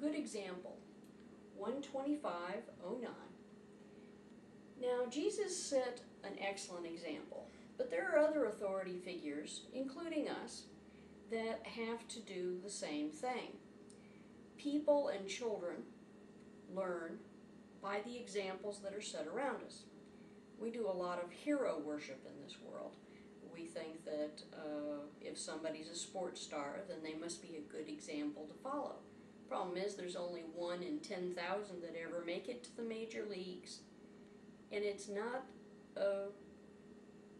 good example, 125:09. Now, Jesus set an excellent example, but there are other authority figures, including us, that have to do the same thing. People and children learn by the examples that are set around us. We do a lot of hero worship in this world. We think that if somebody's a sports star, then they must be a good example to follow. Problem is, there's only 1 in 10,000 that ever make it to the major leagues, and it's not a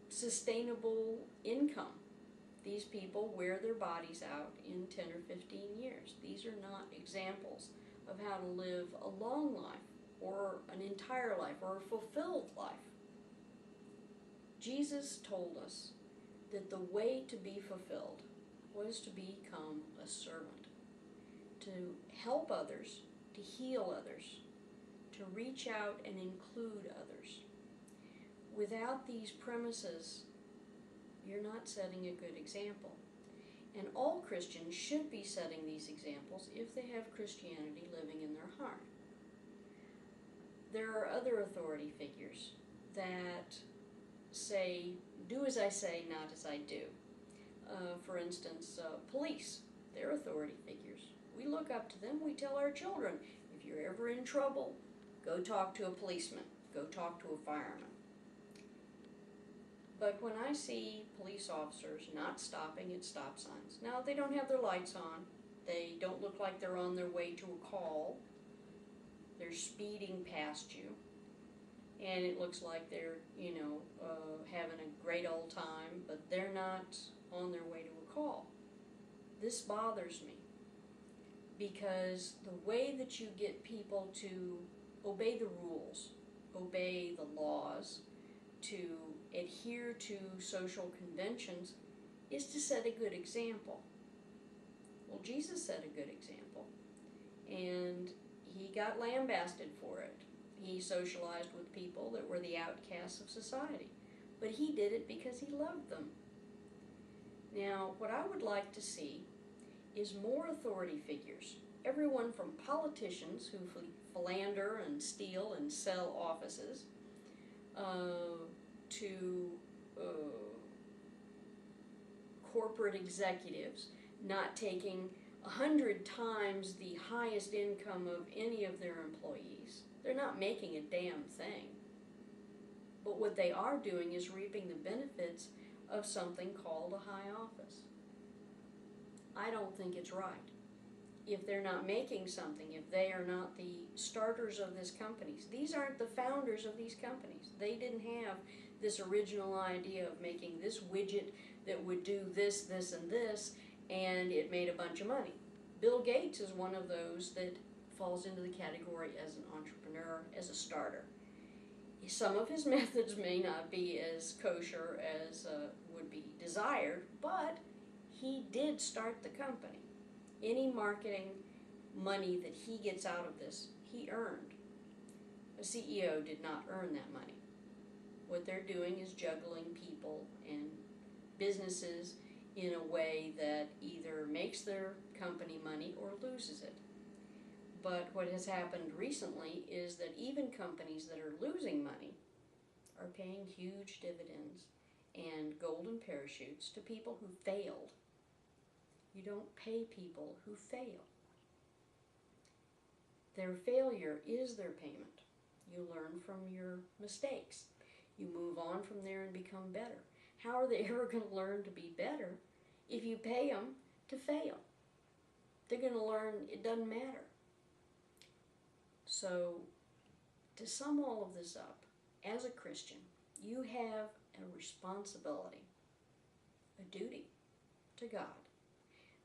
sustainable income. These people wear their bodies out in 10 or 15 years. These are not examples of how to live a long life, or an entire life, or a fulfilled life. Jesus told us that the way to be fulfilled was to become a servant, to help others, to heal others, to reach out and include others. Without these premises, you're not setting a good example. And all Christians should be setting these examples if they have Christianity living in their heart. There are other authority figures that say, do as I say, not as I do. For instance, police, they're authority figures. We look up to them. We tell our children, if you're ever in trouble, go talk to a policeman, go talk to a fireman. But when I see police officers not stopping at stop signs, now they don't have their lights on, they don't look like they're on their way to a call, they're speeding past you, and it looks like they're, having a great old time, but they're not on their way to a call. This bothers me, because the way that you get people to obey the rules, obey the laws, to adhere to social conventions, is to set a good example. Well, Jesus set a good example, and he got lambasted for it. He socialized with people that were the outcasts of society, but he did it because he loved them. Now, what I would like to see is more authority figures, everyone from politicians who philander and steal and sell offices, to corporate executives not taking 100 times the highest income of any of their employees. They're not making a damn thing. But what they are doing is reaping the benefits of something called a high office. I don't think it's right. If they're not making something, if they are not the starters of this companies, these aren't the founders of these companies. They didn't have this original idea of making this widget that would do this, this, and this, and it made a bunch of money. Bill Gates is one of those that falls into the category as an entrepreneur, as a starter. Some of his methods may not be as kosher as would be desired, but he did start the company. Any marketing money that he gets out of this, he earned. A CEO did not earn that money. What they're doing is juggling people and businesses in a way that either makes their company money or loses it. But what has happened recently is that even companies that are losing money are paying huge dividends and golden parachutes to people who failed. You don't pay people who fail. Their failure is their payment. You learn from your mistakes. You move on from there and become better. How are they ever going to learn to be better if you pay them to fail? They're going to learn it doesn't matter. So, to sum all of this up, as a Christian, you have a responsibility, a duty to God,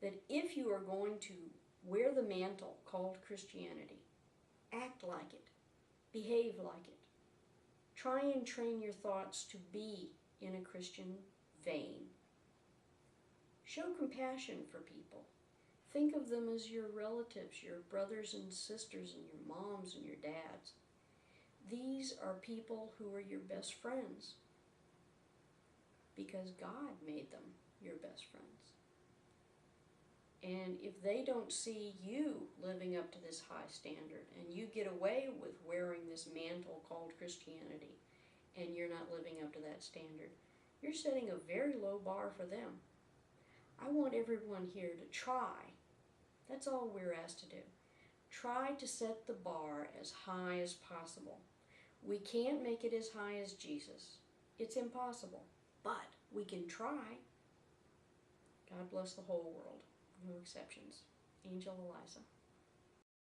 that if you are going to wear the mantle called Christianity, act like it, behave like it, try and train your thoughts to be in a Christian vein. Show compassion for people. Think of them as your relatives, your brothers and sisters, and your moms and your dads. These are people who are your best friends because God made them your best friends. And if they don't see you living up to this high standard, and you get away with wearing this mantle called Christianity, and you're not living up to that standard, you're setting a very low bar for them. I want everyone here to try. That's all we're asked to do. Try to set the bar as high as possible. We can't make it as high as Jesus. It's impossible. But we can try. God bless the whole world. No exceptions. Angel Eliza.